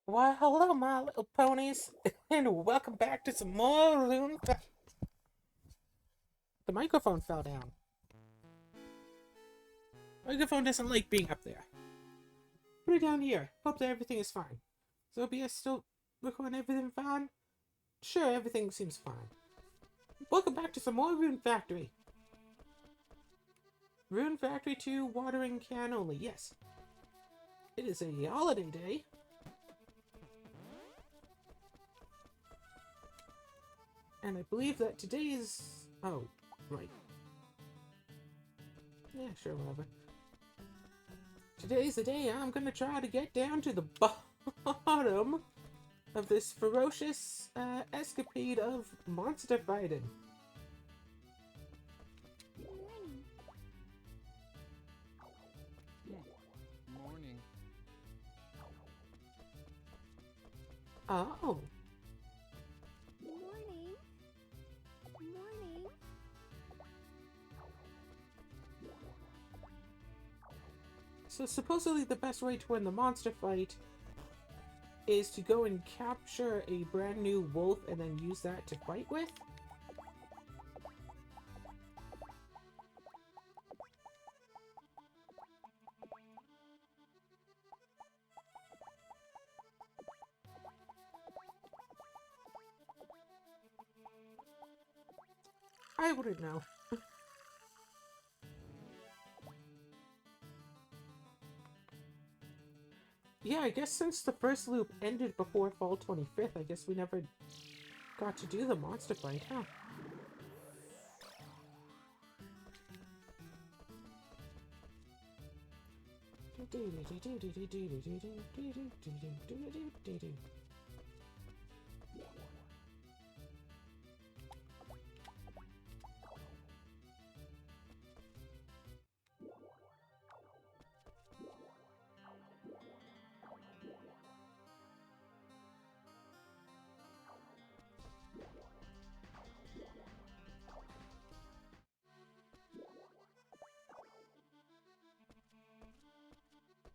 Why, hello, my little ponies, and welcome back to some more Rune. The microphone fell down. Microphone doesn't like being up there. Put it down here. Hope that everything is fine. So, OBS still recording everything fine? Sure, everything seems fine. Welcome back to some more Rune Factory. Rune Factory 2 watering can only, yes. It is a holiday day. And I believe that today is... Oh, right. Yeah, sure, whatever. Today's the day I'm gonna try to get down to the bottom of this ferocious escapade of monster fighting. Morning. Oh. Morning. Morning. So supposedly the best way to win the monster fight is to go and capture a brand new wolf and then use that to fight with? I wouldn't know. Yeah, I guess since the first loop ended before fall 25th, I guess we never got to do the monster fight, huh?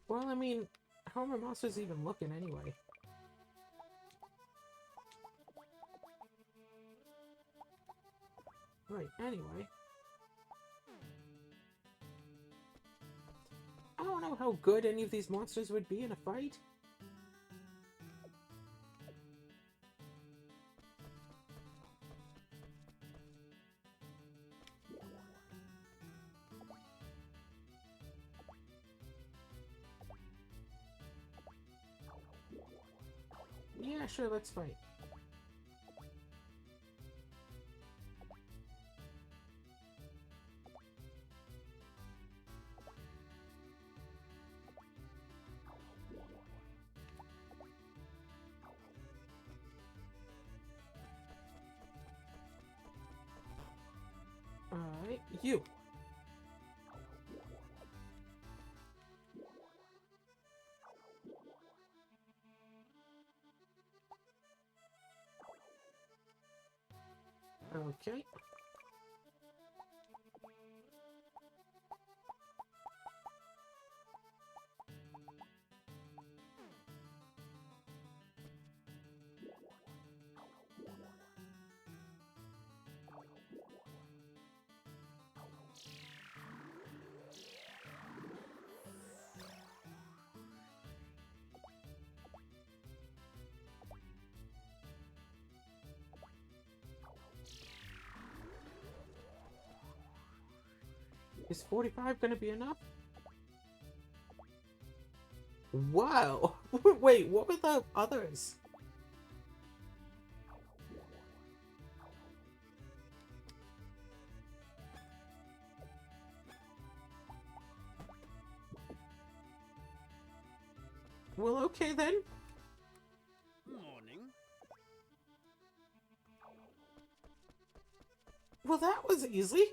Well, I mean, how are my monsters even looking anyway? Right, anyway. I don't know how good any of these monsters would be in a fight. Yeah, sure, let's fight. Alright, you. Okay. Is 45 gonna be enough? Wow! Wait, what were the others? Well, okay then. Morning. Well, that was easy.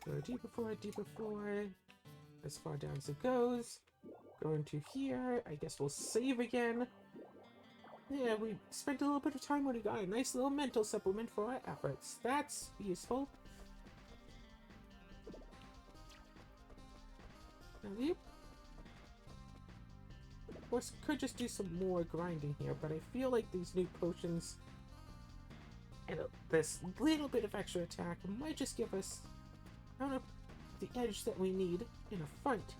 Go deeper for it, deeper for it. As far down as it goes. Go into here. I guess we'll save again. Yeah, we spent a little bit of time when we got a nice little mental supplement for our efforts. That's useful. Now, you, of course, could just do some more grinding here, but I feel like these new potions and this little bit of extra attack might just give us, I don't know, the edge that we need in a fight.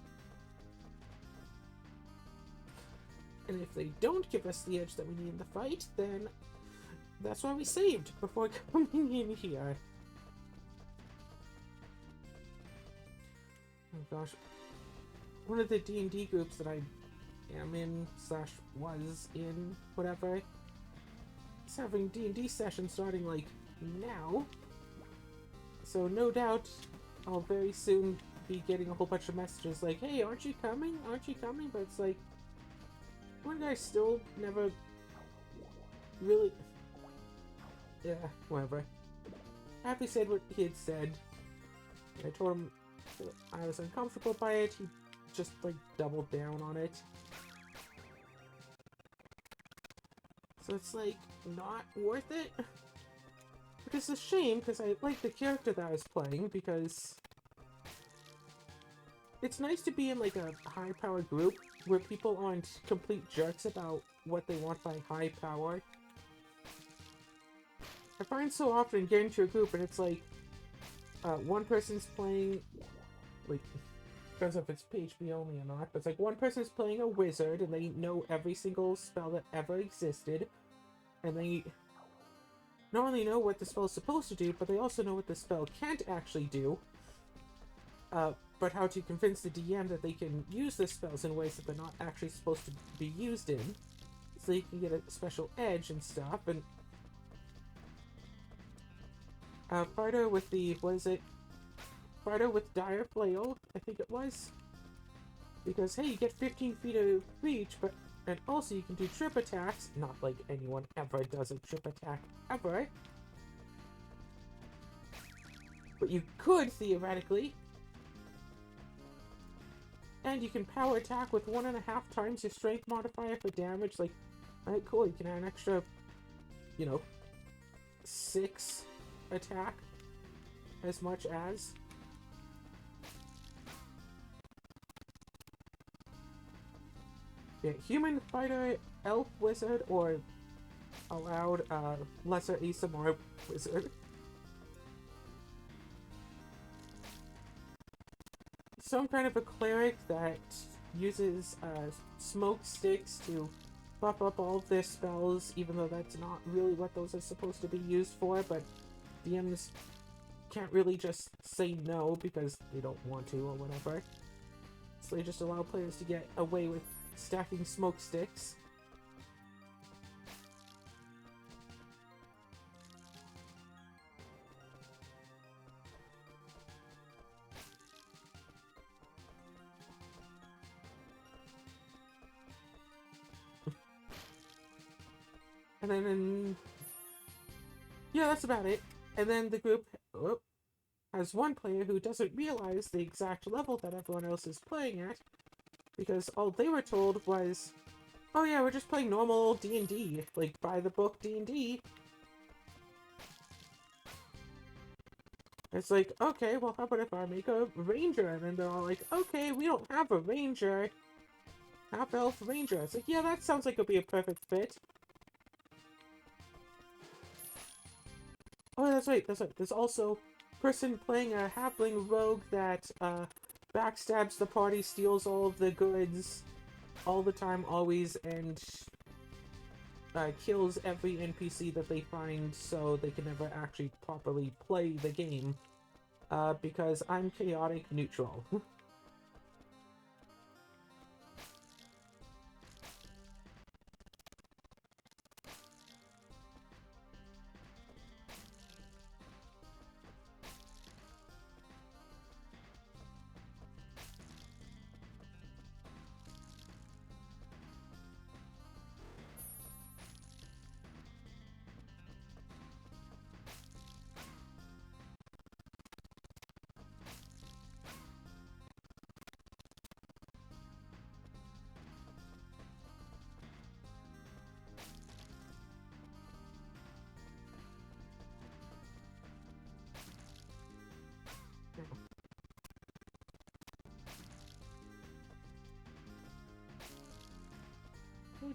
And if they don't give us the edge that we need in the fight, then that's why we saved before coming in here. Oh gosh. One of the D&D groups that I am in / was in, whatever, is having D&D sessions starting like now. So no doubt I'll very soon be getting a whole bunch of messages like, hey, aren't you coming? Aren't you coming? But it's like, one guy still never really... Yeah, whatever. Happy said what he had said. I told him that I was uncomfortable by it. He just, like, doubled down on it. So it's, like, not worth it. Which is a shame, because I like the character that I was playing, because... It's nice to be in, like, a high-power group where people aren't complete jerks about what they want by high power. I find so often getting to a group and it's like, one person's playing, like, depends if it's PHP only or not, but it's like one person's playing a wizard and they know every single spell that ever existed, and they not only know what the spell's supposed to do, but they also know what the spell can't actually do, but how to convince the DM that they can use the spells in ways that they're not actually supposed to be used in, so you can get a special edge and stuff. And Fighter with the, what is it? Fighter with Dire Flail, I think it was. Because, hey, you get 15 feet of reach, but, and also you can do trip attacks. Not like anyone ever does a trip attack, ever. But you could, theoretically. And you can power attack with 1.5 times your strength modifier for damage. Like, alright, cool, you can add an extra, you know, 6 attack as much as. Yeah, human, fighter, elf, wizard, or allowed lesser ASMR wizard. Some kind of a cleric that uses smoke sticks to buff up all of their spells, even though that's not really what those are supposed to be used for, but DMs can't really just say no because they don't want to or whatever. So they just allow players to get away with stacking smoke sticks. And then, yeah, that's about it. And then the group has one player who doesn't realize the exact level that everyone else is playing at, because all they were told was, oh yeah, we're just playing normal D&D, like by the book D&D. It's like, okay, well how about if I make a ranger? And then they're all like, okay, we don't have a ranger. Half-elf ranger. It's like, yeah, that sounds like it'll be a perfect fit. Oh, that's right, that's right. There's also a person playing a halfling rogue that backstabs the party, steals all of the goods all the time, always, and kills every NPC that they find so they can never actually properly play the game. Because I'm chaotic neutral.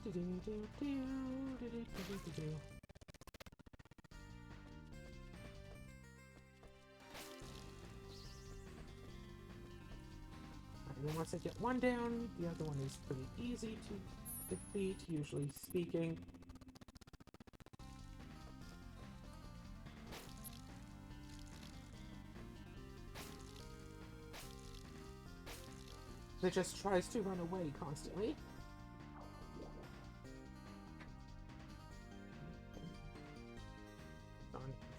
Then once I get one down, the other one is pretty easy to defeat, usually speaking. That just tries to run away constantly.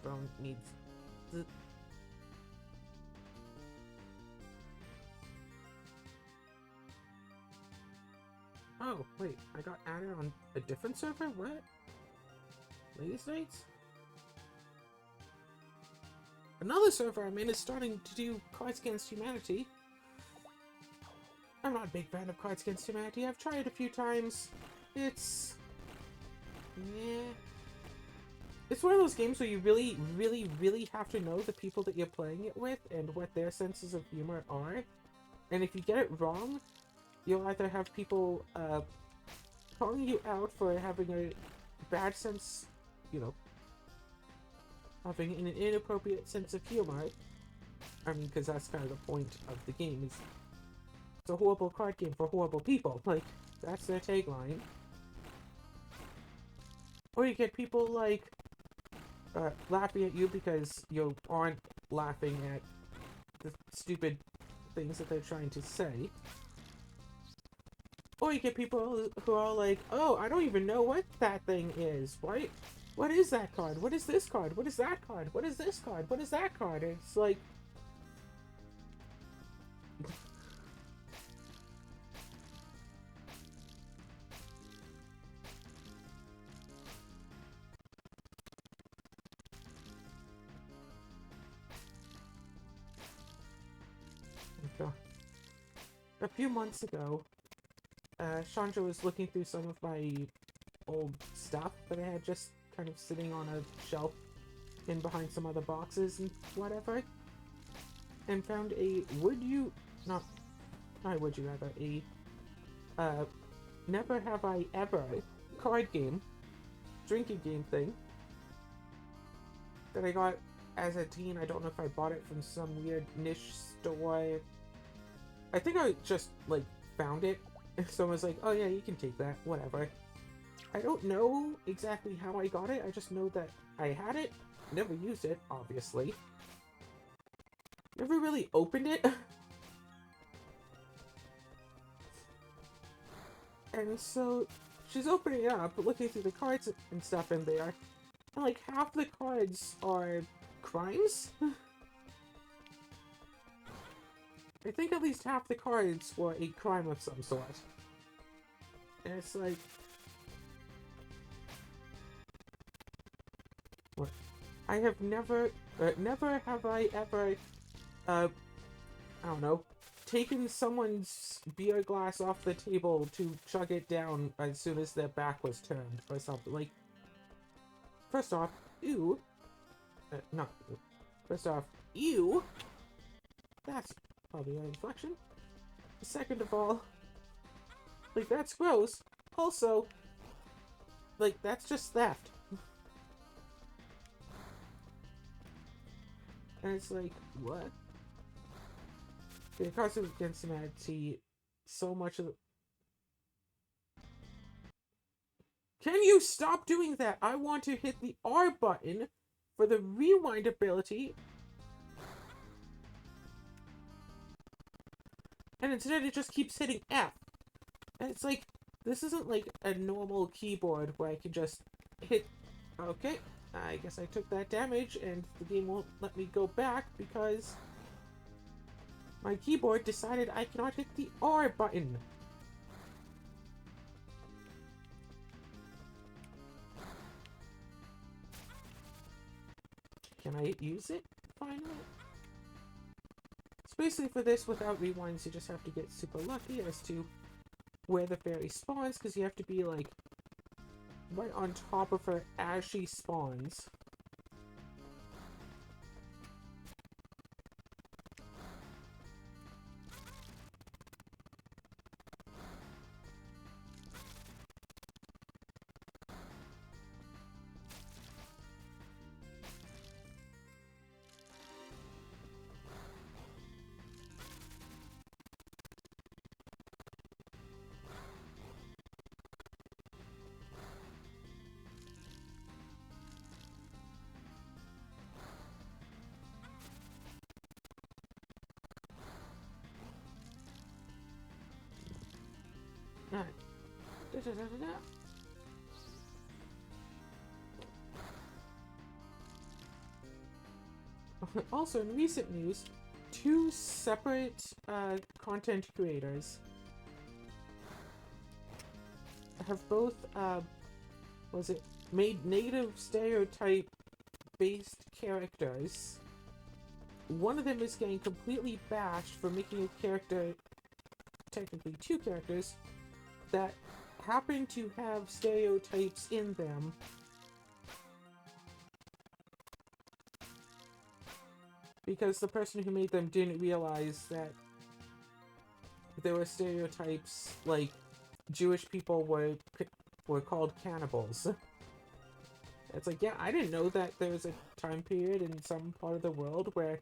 Phone needs the... Oh, wait, I got added on a different server? What? Ladies' Nights? Another server I'm in is starting to do Cards Against Humanity. I'm not a big fan of Cards Against Humanity. I've tried it a few times. It's... yeah. It's one of those games where you really, really, really have to know the people that you're playing it with and what their senses of humor are. And if you get it wrong, you'll either have people calling you out for having a bad sense, you know, having an inappropriate sense of humor. I mean, because that's kind of the point of the game, is it's a horrible card game for horrible people. Like, that's their tagline. Or you get people, like, laughing at you because you aren't laughing at the stupid things that they're trying to say. Or you get people who are like, oh, I don't even know what that thing is. What is that card? What is this card? What is that card? What is this card? What is that card? And it's like... A few months ago, Chandra was looking through some of my old stuff that I had just kind of sitting on a shelf in behind some other boxes and whatever, and found a Never Have I Ever card game, drinking game thing that I got as a teen. I don't know if I bought it from some weird niche store. I think I just, like, found it. And someone was like, oh yeah, you can take that, whatever. I don't know exactly how I got it, I just know that I had it. Never used it, obviously. Never really opened it. And so, she's opening it up, looking through the cards and stuff in there. And, like, half the cards are crimes? I think at least half the cards were a crime of some sort. And it's like... what? I have never have I ever, I don't know, taken someone's beer glass off the table to chug it down as soon as their back was turned, or something. Like, first off, ew. Not ew. First off, ew. That's probably an inflection. Second of all, like, that's gross. Also, like, that's just theft. And it's like, what? The Cards Against Humanity, so much of the... Can you stop doing that? I want to hit the R button for the rewind ability. And instead it just keeps hitting F. And it's like, this isn't like a normal keyboard where I can just hit... Okay, I guess I took that damage and the game won't let me go back because my keyboard decided I cannot hit the R button. Can I use it finally? So basically for this, without rewinds, you just have to get super lucky as to where the fairy spawns, because you have to be like right on top of her as she spawns. Alright. Da-da-da-da-da. Also, in recent news, two separate content creators have both, made negative stereotype based characters. One of them is getting completely bashed for making a character, technically two characters, that happen to have stereotypes in them. Because the person who made them didn't realize that there were stereotypes, like Jewish people were called cannibals. It's like, yeah, I didn't know that there was a time period in some part of the world where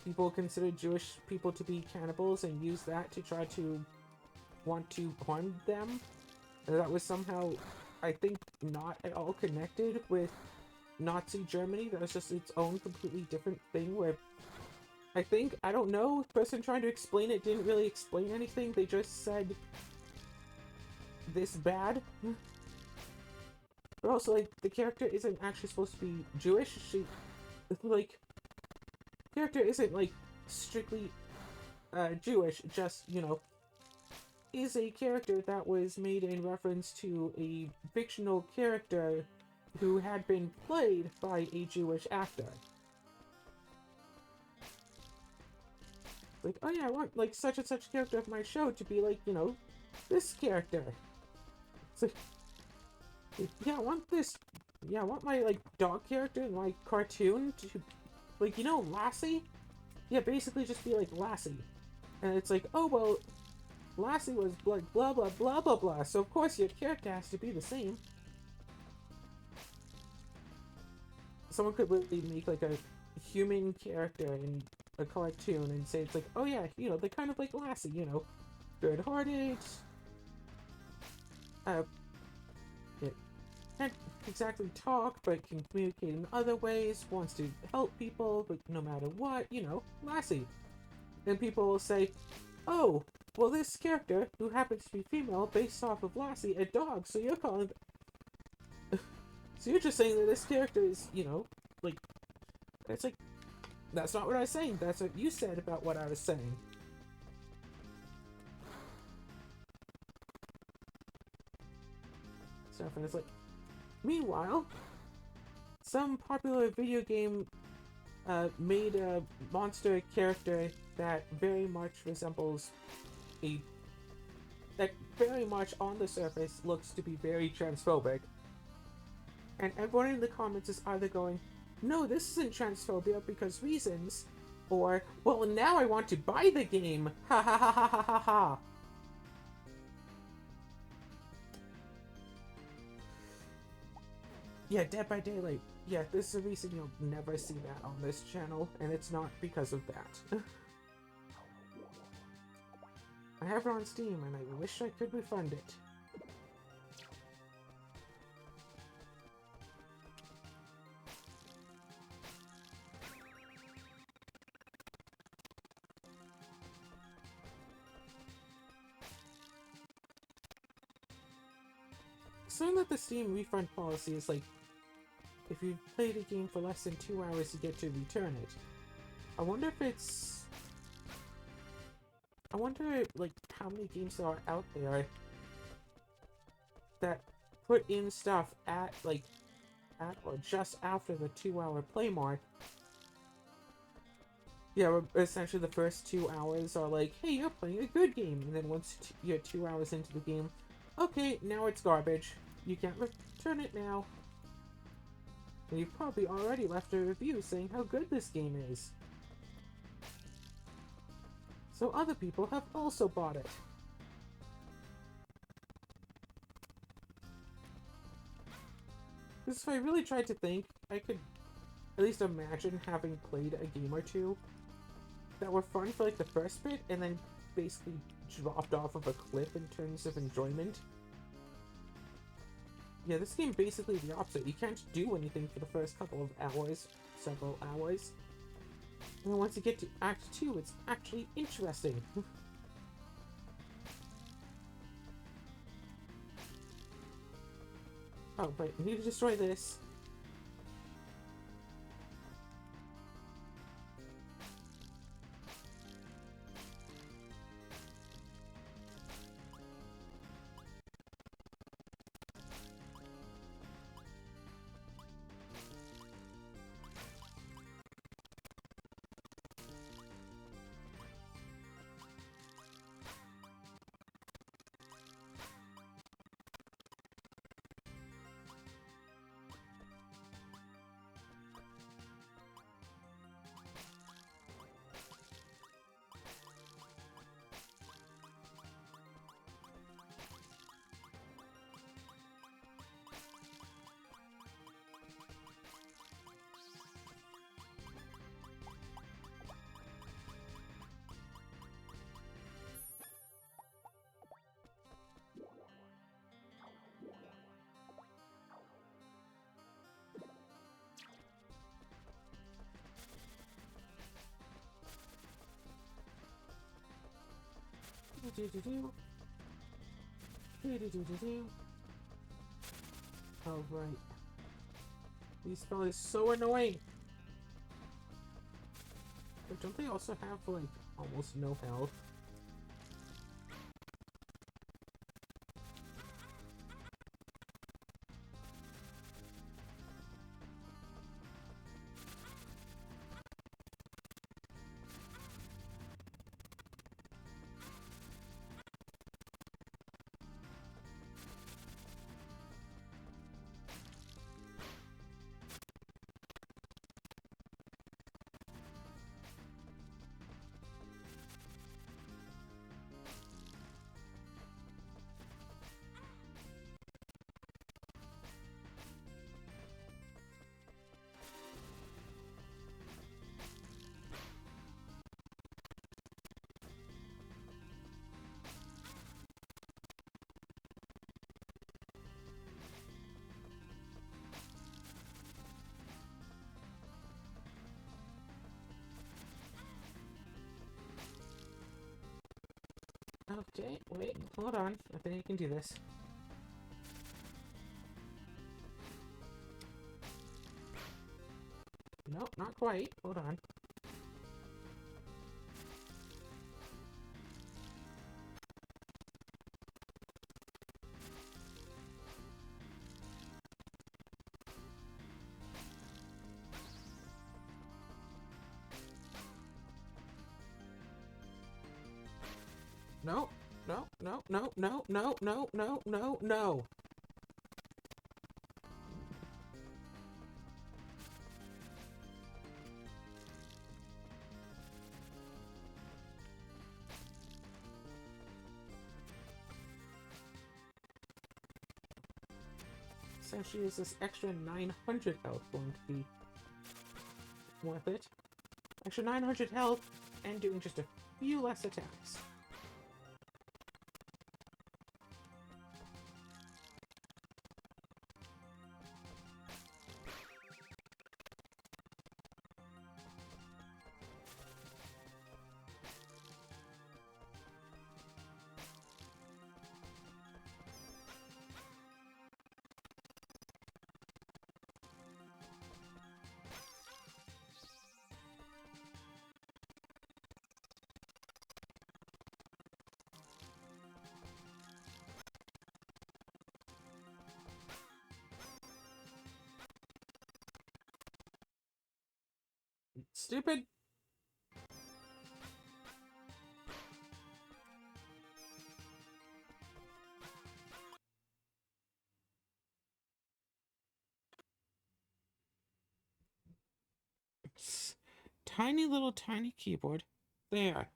people considered Jewish people to be cannibals and used that to try to want to harm them. And that was somehow, I think, not at all connected with Nazi Germany. That was just its own completely different thing where I don't know, the person trying to explain it didn't really explain anything. They just said this bad. But also, like, the character isn't actually supposed to be Jewish. The character isn't, like, strictly, Jewish, just, is a character that was made in reference to a fictional character who had been played by a Jewish actor. Like, oh yeah, I want, like, such and such character of my show to be, like, this character. It's like, yeah, I want this, yeah, I want my, like, dog character in my cartoon to, like, Lassie? Yeah, basically just be like Lassie. And it's like, oh, well, Lassie was, like, blah, blah, blah, blah, blah, so of course your character has to be the same. Someone could literally make, like, a human character in a cartoon and say it's like, oh yeah, they're kind of like Lassie, good-hearted, can't exactly talk, but can communicate in other ways, wants to help people, but no matter what, Lassie. And people will say, oh, well, this character, who happens to be female, based off of Lassie, a dog, so you're calling... So you're just saying that this character is, like... It's like, that's not what I was saying, that's what you said about what I was saying. Stuff, and it's like... Meanwhile, some popular video game made a monster character that very much resembles that very much on the surface looks to be very transphobic. And everyone in the comments is either going, no, this isn't transphobia because reasons, or, well, now I want to buy the game, ha ha ha ha ha ha ha. Yeah, Dead by Daylight. Yeah, this is a reason you'll never see that on this channel, and it's not because of that. I have it on Steam, and I wish I could refund it. Something that the Steam refund policy is like, if you've played a game for less than 2 hours, you get to return it. I wonder if it's... I wonder, like, how many games there are out there that put in stuff at or just after the 2-hour play mark. Yeah, essentially the first 2 hours are like, hey, you're playing a good game. And then once you're 2 hours into the game, okay, now it's garbage. You can't return it now. And you've probably already left a review saying how good this game is. So other people have also bought it. Because if I really tried to think, I could at least imagine having played a game or two that were fun for like the first bit and then basically dropped off of a cliff in terms of enjoyment. Yeah, this game basically the opposite. You can't do anything for the first couple of hours, several hours. And then once you get to Act 2, it's actually interesting. Oh, right. I need to destroy this. Oh, right. These fellas are so annoying. But don't they also have, like, almost no health? Okay, wait, hold on. I think I can do this. Nope, not quite. Hold on. No, no, no, no, no, no, no, no, no, no. Essentially, is this extra 900 health going to be worth it? Extra 900 health and doing just a few less attacks. Stupid. Tiny little tiny keyboard. There.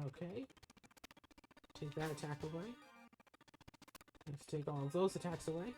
Okay. Take that attack away. Let's take all of those attacks away.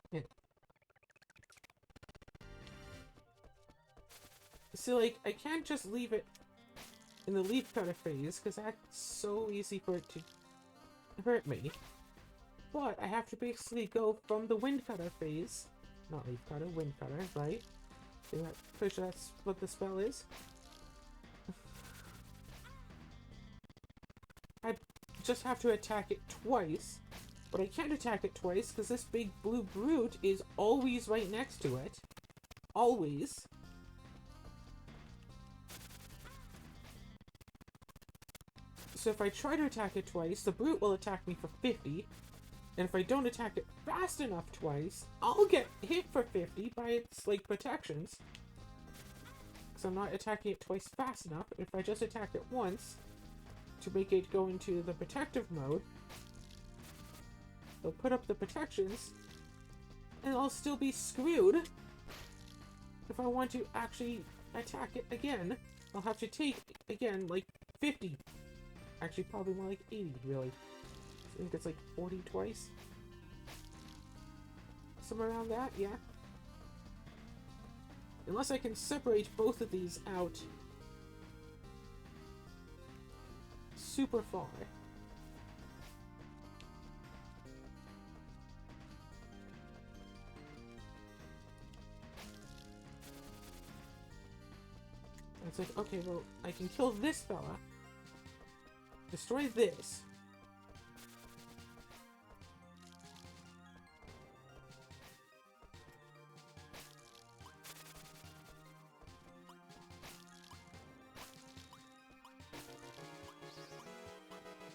Yeah. So, like, I can't just leave it in the leaf cutter phase, because that's so easy for it to hurt me. But I have to basically go from the wind cutter phase, not leaf cutter, wind cutter, right? Pretty sure that's what the spell is. I just have to attack it twice, but I can't attack it twice because this big blue brute is always right next to it. Always. So if I try to attack it twice, the brute will attack me for 50. And if I don't attack it fast enough twice, I'll get hit for 50 by its, like, protections. Because I'm not attacking it twice fast enough. If I just attack it once to make it go into the protective mode, it'll put up the protections, and I'll still be screwed. If I want to actually attack it again, I'll have to take, again, like, 50. Actually, probably more like 80, really. I think it's like 40 twice. Somewhere around that, yeah. Unless I can separate both of these out super far. It's like, okay, well, I can kill this fella. Destroy this.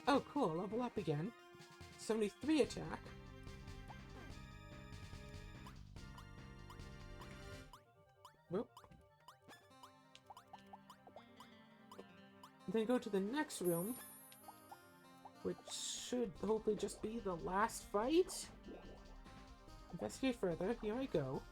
Oh, cool. Level up again. 73 attack. Whoop. Then go to the next room, which should hopefully just be the last fight. Investigate further. Here I go.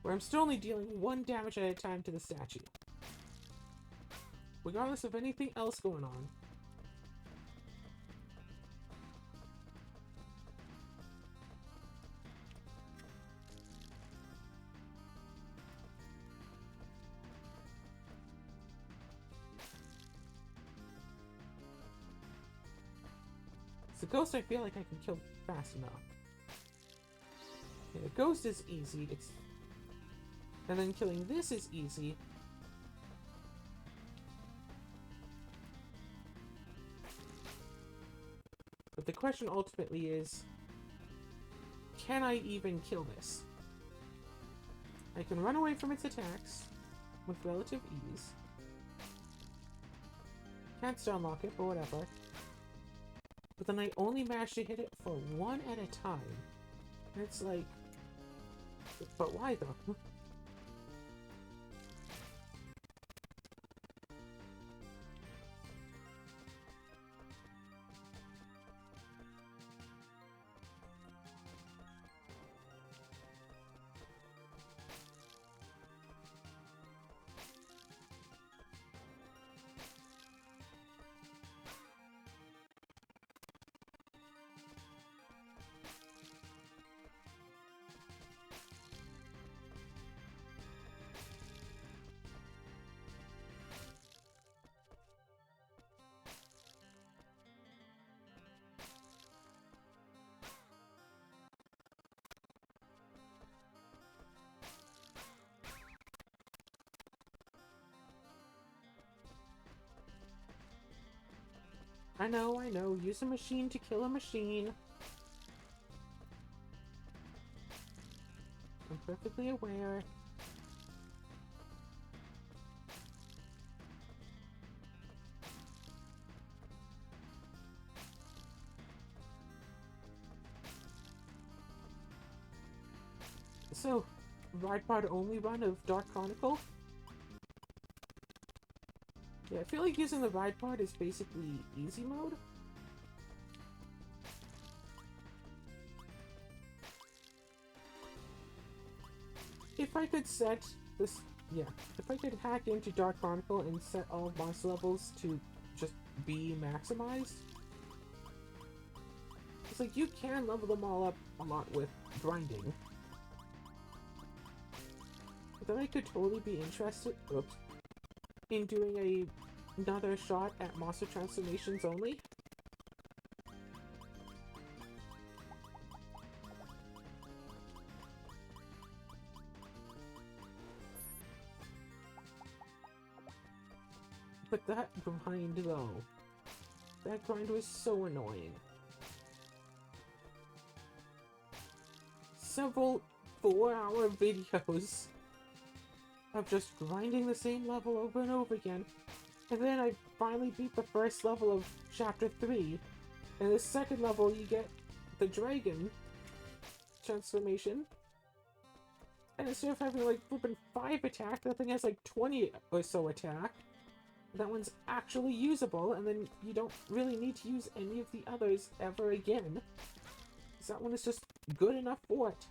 Where I'm still only dealing 1 damage at a time to the statue, regardless of anything else going on. The ghost I feel like I can kill fast enough. Okay, the ghost is easy. And then killing this is easy. But the question ultimately is, can I even kill this? I can run away from its attacks with relative ease. Can't stun lock it, but whatever. But then I only managed to hit it for 1 at a time. And it's like, but why though? I know, I know. Use a machine to kill a machine. I'm perfectly aware. So, ride pod only run of Dark Chronicle? Yeah, I feel like using the ride pod is basically easy mode. If I could set this, yeah, if I could hack into Dark Chronicle and set all monster levels to just be maximized, it's like you can level them all up a lot with grinding. But then I could totally be interested, in doing another shot at monster transformations only. But that grind, though, that grind was so annoying. Several 4-hour videos of just grinding the same level over and over again. And then I finally beat the first level of Chapter 3. And the second level, you get the dragon transformation. And instead of having like flipping 5 attack, that thing has like 20 or so attack. That one's actually usable, and then you don't really need to use any of the others ever again. Because that one is just good enough for it.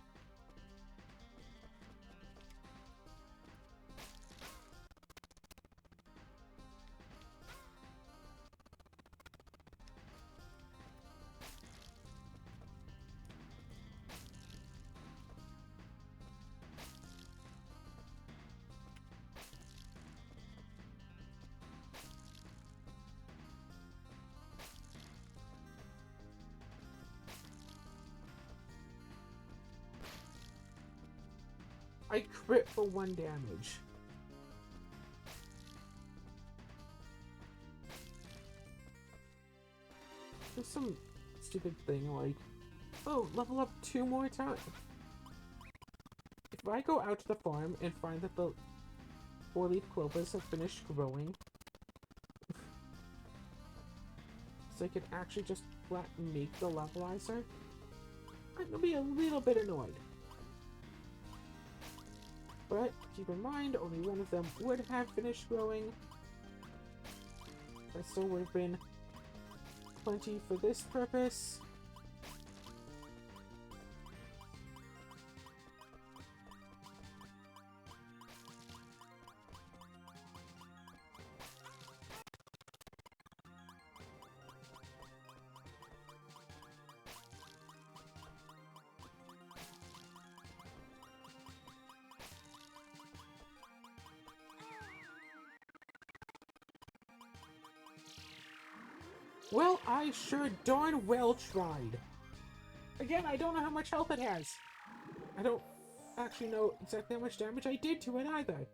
I crit for 1 damage. There's some stupid thing like, oh, level up 2 more times. If I go out to the farm and find that the 4-leaf clovers have finished growing, so I could actually just flat make the levelizer, I'm gonna be a little bit annoyed. But keep in mind, only one of them would have finished growing. That still would have been plenty for this purpose. Well, I sure darn well tried. Again, I don't know how much health it has. I don't actually know exactly how much damage I did to it either.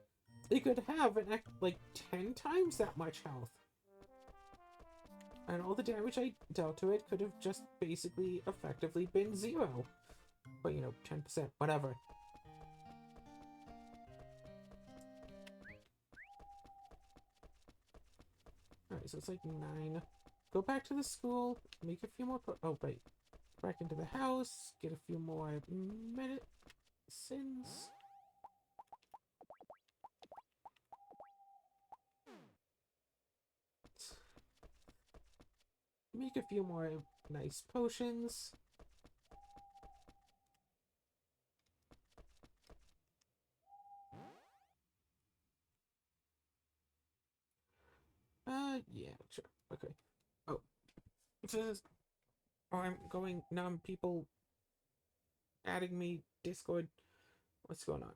It could have like 10 times that much health. And all the damage I dealt to it could have just basically effectively been 0. But, you know, 10%, whatever. Alright, so it's like 9. Go back to the school, make a few more oh, wait. Back into the house, get a few more medicines. Make a few more nice potions. Yeah, sure. Okay. Oh. It says, oh, I'm going numb. People adding me. Discord. What's going on?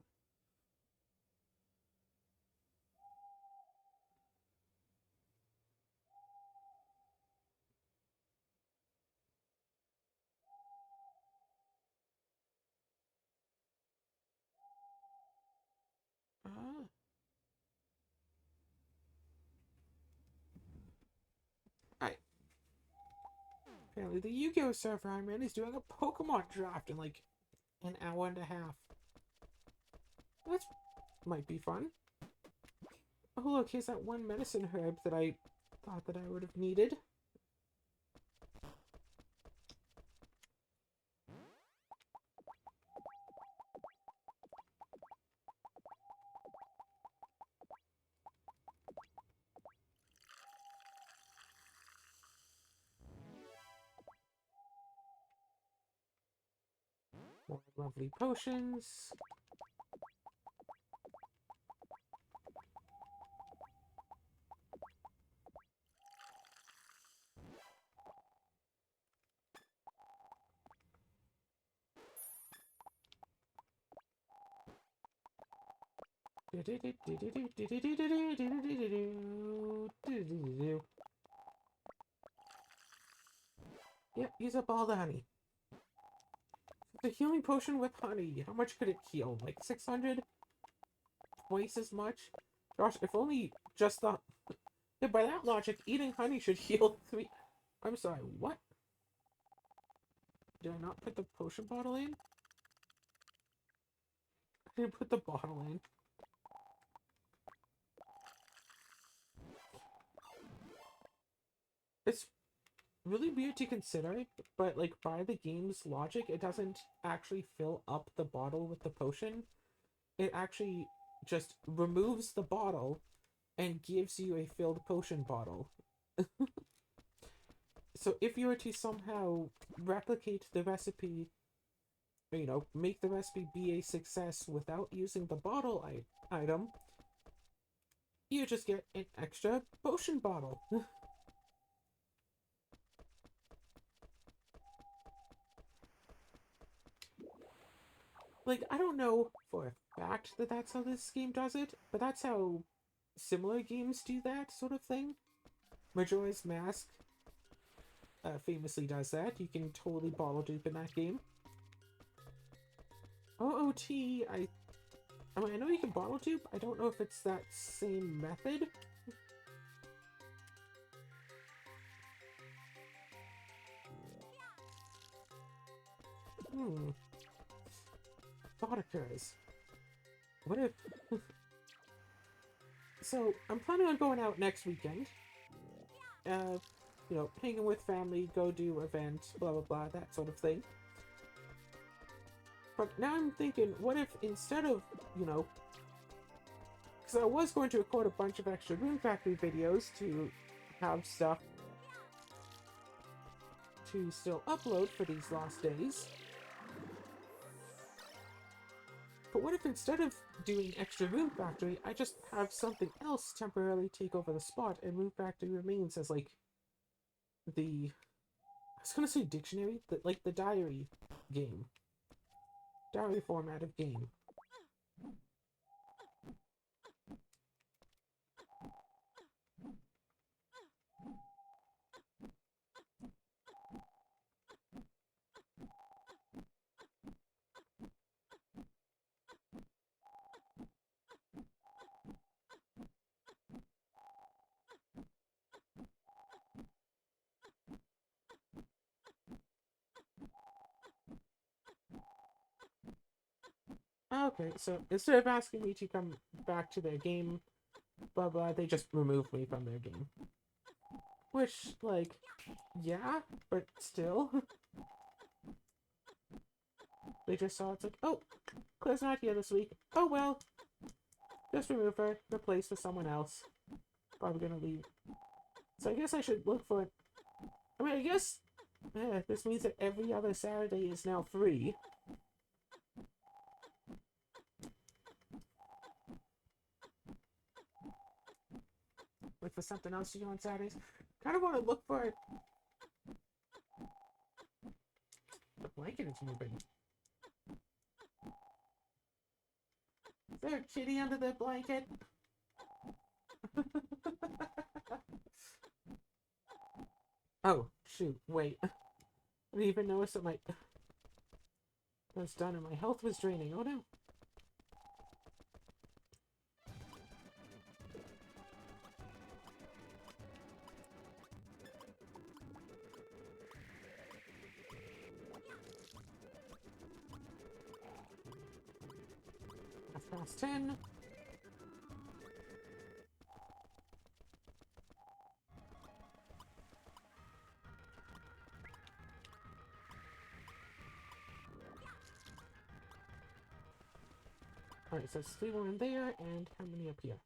Ah. Alright. Apparently the Yu-Gi-Oh server I'm in is doing a Pokemon draft in like an hour and a half. That might be fun. Oh look, here's that one medicine herb that I thought that I would have needed. More lovely potions. Yep, use up all the honey. The healing potion with honey. How much could it heal? Like 600? Twice as much? Gosh, if only just the... Yeah, by that logic, eating honey should heal 3... I'm sorry, what? Did I not put the potion bottle in? I didn't put the bottle in. It's really weird to consider, but like by the game's logic, it doesn't actually fill up the bottle with the potion. It actually just removes the bottle and gives you a filled potion bottle. So if you were to somehow replicate the recipe, you know, make the recipe be a success without using the bottle item, you just get an extra potion bottle. Like, I don't know for a fact that that's how this game does it, but that's how similar games do that sort of thing. Majora's Mask famously does that. You can totally bottle dupe in that game. OOT, I mean, I know you can bottle dupe. I don't know if it's that same method. Thought occurs. What if... So, I'm planning on going out next weekend. You know, hanging with family, go do events, blah blah blah, that sort of thing. But now I'm thinking, what if instead of, you know... Because I was going to record a bunch of extra Rune Factory videos to have stuff to still upload for these last days. But what if instead of doing extra Rune Factory, I just have something else temporarily take over the spot, and Rune Factory remains as, like, the... I was gonna say dictionary, like the diary game. Diary format of game. Okay, so instead of asking me to come back to their game, blah blah, they just removed me from their game. Which, like, yeah, but still. They just saw it's like, oh, Claire's not here this week. Oh well. Just remove her, replace with someone else. Probably gonna leave. So I guess I should look for... I mean, I guess... this means that every other Saturday is now free. Look for something else to do on Saturdays. Kind of want to look for... The blanket is moving. Is there a kitty under the blanket? Oh, shoot, wait. I didn't even notice that my... I was done and my health was draining. Oh no. Past 10. Alright, so it's 3 more in there, and how many up here?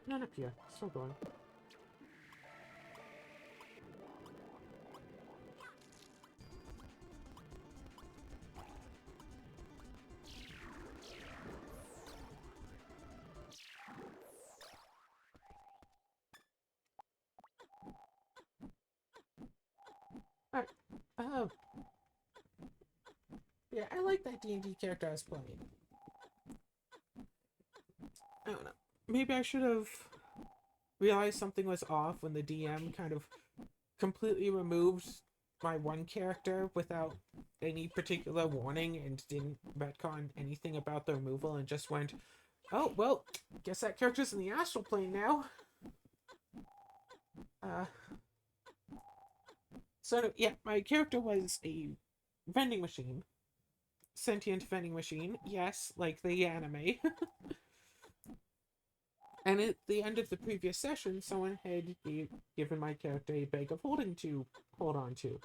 None up here. Still going. Alright. Yeah, I like that D&D character I was playing. I don't know. Maybe I should have realized something was off when the DM kind of completely removed my one character without any particular warning and didn't retcon anything about the removal and just went, oh, well, guess that character's in the astral plane now. So, yeah, my character was a vending machine. Sentient vending machine. Yes, like the anime. And at the end of the previous session, someone had given my character a bag of holding to hold on to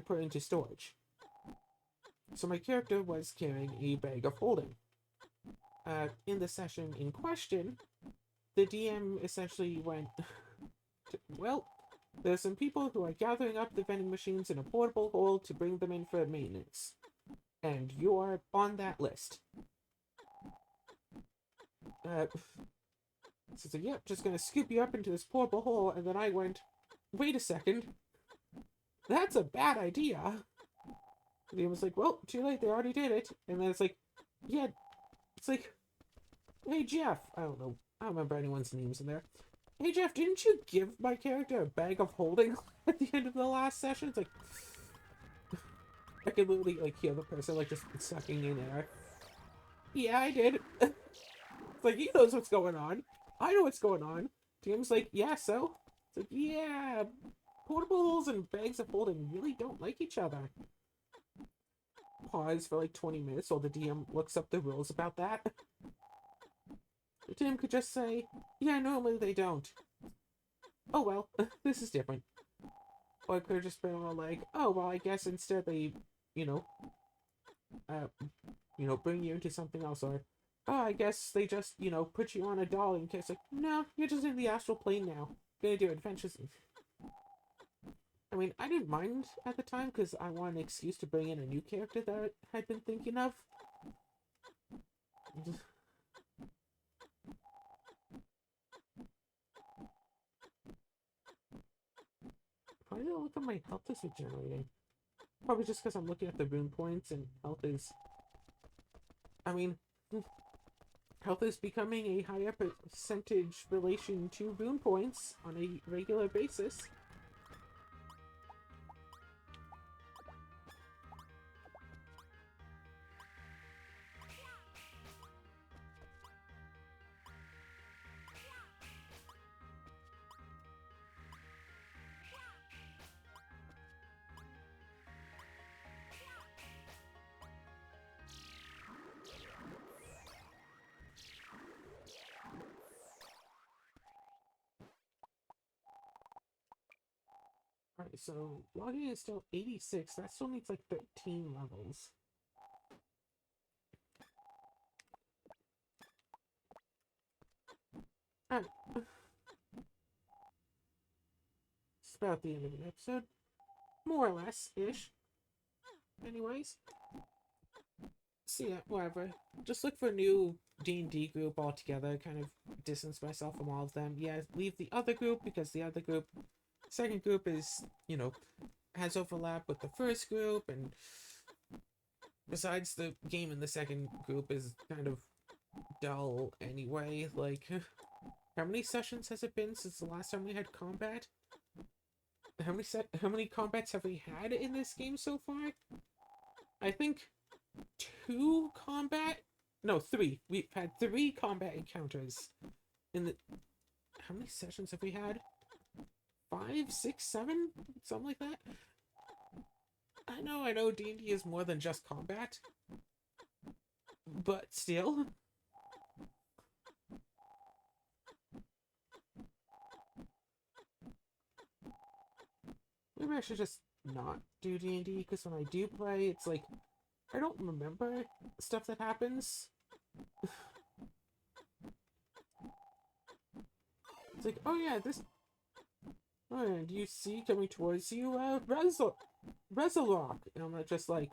put into storage. So my character was carrying a bag of holding. In the session in question, the DM essentially went, well, there's some people who are gathering up the vending machines in a portable hole to bring them in for maintenance. And you're on that list. So, yep, just gonna scoop you up into this portable hole, and then I went, wait a second, that's a bad idea. And he was like, well, too late, they already did it. And then it's like, yeah, it's like, hey, Jeff, I don't remember anyone's names in there. Hey, Jeff, didn't you give my character a bag of holding at the end of the last session? It's like, I could literally, like, hear the person, like, just sucking in air. Yeah, I did. It's like, he knows what's going on. I know what's going on. DM's like, yeah, so? It's like, yeah, portables and bags of holding really don't like each other. Pause for like 20 minutes while the DM looks up the rules about that. The DM could just say, yeah, normally they don't. Oh well, this is different. Or it could have just been all like, oh, well, I guess instead they, bring you into something else, or oh, I guess they just, put you on a doll in case, like, no, you're just in the astral plane now. Gonna do adventures. I mean, I didn't mind at the time because I wanted an excuse to bring in a new character that I had been thinking of. Why did I look at my health is regenerating? Probably just because I'm looking at the rune points and health is... I mean... Health is becoming a higher percentage relation to rune points on a regular basis. Alright, so logging is still 86. That still needs like 13 levels. Alright. It's about the end of an episode. More or less-ish. Anyways. So yeah, whatever. Just look for a new D&D group altogether. Kind of distance myself from all of them. Yeah, leave the other group because the other group... Second group is, has overlap with the first group, and besides, the game in the second group is kind of dull anyway. Like, how many sessions has it been since the last time we had combat? How many combats have we had in this game so far? I think 3. We've had 3 combat encounters in the... How many sessions have we had? 5, 6, 7, something like that. I know D&D is more than just combat, but still. Maybe I should just not do D&D, because when I do play, it's like, I don't remember stuff that happens. It's like, oh yeah, this... Oh, and you see coming towards you, Resolok. And I'm not just like,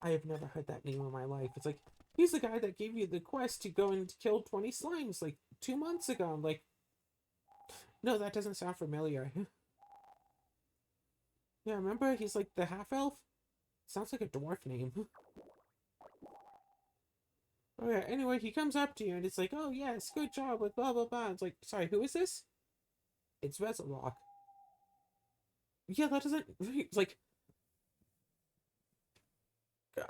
I have never heard that name in my life. It's like, he's the guy that gave you the quest to go and kill 20 slimes, like, 2 months ago. I'm like, no, that doesn't sound familiar. Yeah, remember? He's like the half-elf? Sounds like a dwarf name. Oh yeah, anyway, he comes up to you and it's like, oh yes, good job with blah blah blah. It's like, sorry, who is this? It's Resolok. Yeah, that doesn't... Like,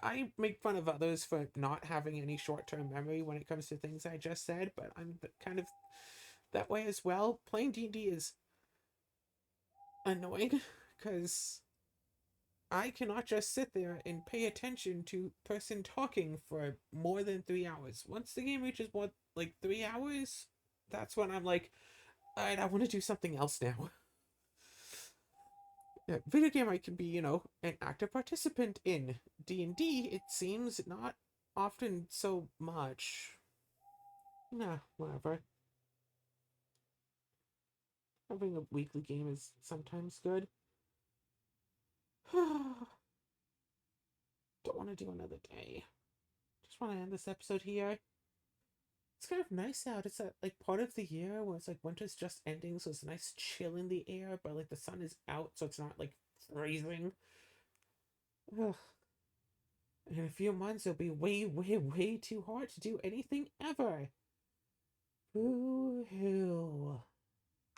I make fun of others for not having any short-term memory when it comes to things I just said, but I'm kind of that way as well. Playing D&D is annoying, because I cannot just sit there and pay attention to person talking for more than 3 hours. Once the game reaches what, like 3 hours, that's when I'm like, alright, I want to do something else now. Yeah, video game I can be, an active participant in. D&D, it seems, not often so much. Nah, whatever. Having a weekly game is sometimes good. Don't want to do another day. Just want to end this episode here. It's kind of nice out. It's that like part of the year where it's like winter's just ending, so it's a nice chill in the air, but like the sun is out, so it's not like freezing. Ugh. In a few months, it'll be way, way, way too hot to do anything ever. Boo hoo.